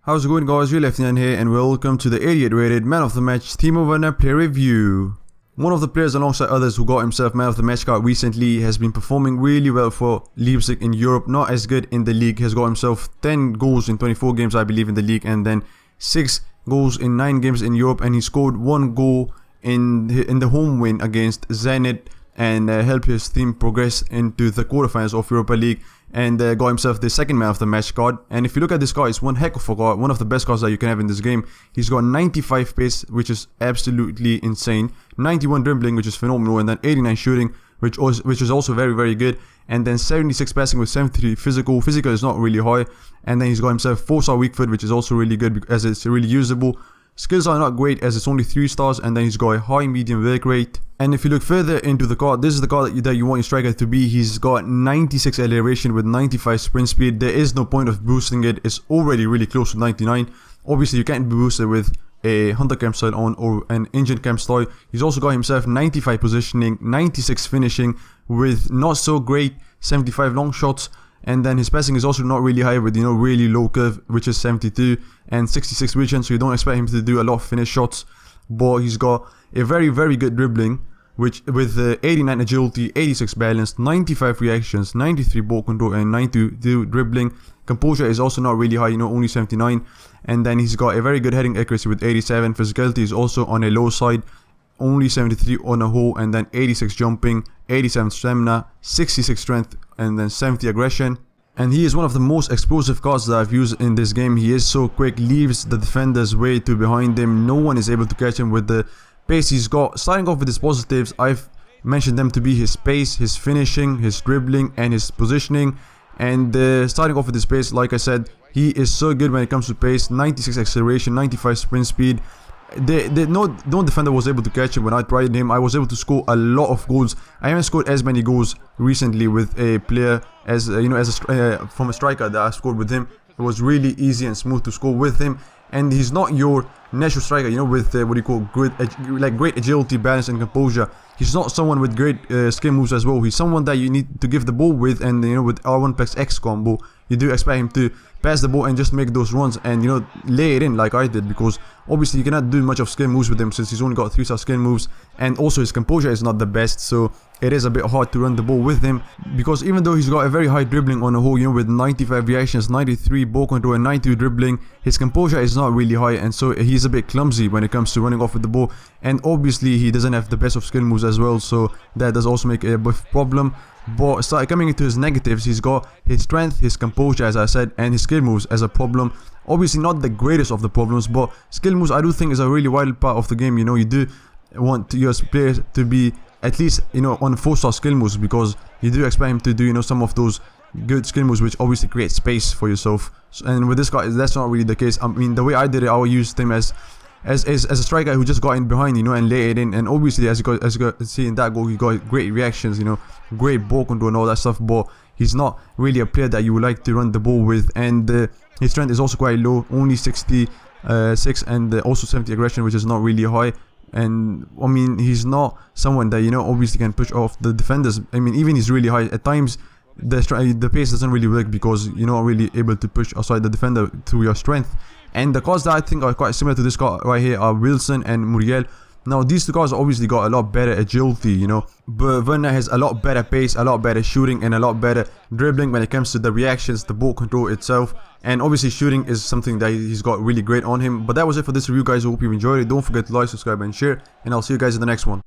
How's it going, guys? Real Lefty here, and welcome to the 88 rated Man of the Match Timo Werner player review. One of the players alongside others who got himself Man of the Match card recently has been performing really well for Leipzig in Europe, not as good in the league. Has got himself 10 goals in 24 games I believe in the league, and then 6 goals in 9 games in Europe, and he scored 1 goal in the home win against Zenit and helped his team progress into the quarterfinals of Europa League, and got himself the second Man of the Match card. And if you look at this card, it's one heck of a card, one of the best cards that you can have in this game. He's got 95 pace, which is absolutely insane, 91 dribbling, which is phenomenal, and then 89 shooting, which is also very good, and then 76 passing with 73 physical. Physical is not really high, and then he's got himself 4-star weak foot, which is also really good as it's really usable. Skills are not great as it's only 3 stars, and then he's got a high medium work rate. And if you look further into the card, this is the card that you want your striker to be. He's got 96 acceleration with 95 sprint speed. There is no point of boosting it. It's already really close to 99. Obviously you can't boost it with a Hunter Cam style on or an Engine Cam style. He's also got himself 95 positioning, 96 finishing with not so great 75 long shots. And then his passing is also not really high with, really low curve, which is 72, and 66 vision, so you don't expect him to do a lot of finish shots. But he's got a very good dribbling, which with 89 agility, 86 balance, 95 reactions, 93 ball control, and 92 dribbling. Composure is also not really high, only 79. And then he's got a very good heading accuracy with 87. Physicality is also on a low side, only 73 on a whole, and then 86 jumping, 87 stamina, 66 strength, and then 70 aggression. And he is one of the most explosive cards that I've used in this game. He is so quick, leaves the defenders way too behind him. No one is able to catch him with the pace he's got. Starting off with his positives, I've mentioned them to be his pace, his finishing, his dribbling, and his positioning. And starting off with his pace, like I said, he is so good when it comes to pace. 96 acceleration, 95 sprint speed. No defender was able to catch him when I tried him. I was able to score a lot of goals. I haven't scored as many goals recently with a player as from a striker that I scored with him. It was really easy and smooth to score with him. And he's not your natural striker, with great agility, balance, and composure. He's not someone with great skill moves as well. He's someone that you need to give the ball with, and with R1 plus X combo, you do expect him to pass the ball and just make those runs and lay it in like I did, because obviously you cannot do much of skill moves with him since he's only got 3-star skill moves, and also his composure is not the best, so it is a bit hard to run the ball with him, because even though he's got a very high dribbling on a whole, with 95 reactions, 93 ball control, and 92 dribbling, his composure is not really high, and so he's a bit clumsy when it comes to running off with the ball, and obviously he doesn't have the best of skill moves as well, so that does also make a bit of a problem. But coming into his negatives, he's got his strength, his composure as I said, and his skill moves as a problem. Obviously not the greatest of the problems, but skill moves I do think is a really vital part of the game. You do want your players to be at least on 4-star skill moves, because you do expect him to do some of those good skill moves, which obviously create space for yourself. And with this guy, that's not really the case. I mean, the way I did it, I would use him as a striker who just got in behind, and lay it in. And obviously, as you got see in that goal, he got great reactions, great ball control and all that stuff. But he's not really a player that you would like to run the ball with. And his strength is also quite low, only 66, and also 70 aggression, which is not really high. And I mean, he's not someone that obviously can push off the defenders. I mean, even he's really high at times. The pace doesn't really work because you're not really able to push aside the defender through your strength. And the cards that I think are quite similar to this card right here are Wilson and Muriel. Now these two cards obviously got a lot better agility, but Werner has a lot better pace, a lot better shooting, and a lot better dribbling when it comes to the reactions, the ball control itself. And obviously shooting is something that he's got really great on him. But that was it for this review, guys. I hope you enjoyed it. Don't forget to like, subscribe, and share, and I'll see you guys in the next one.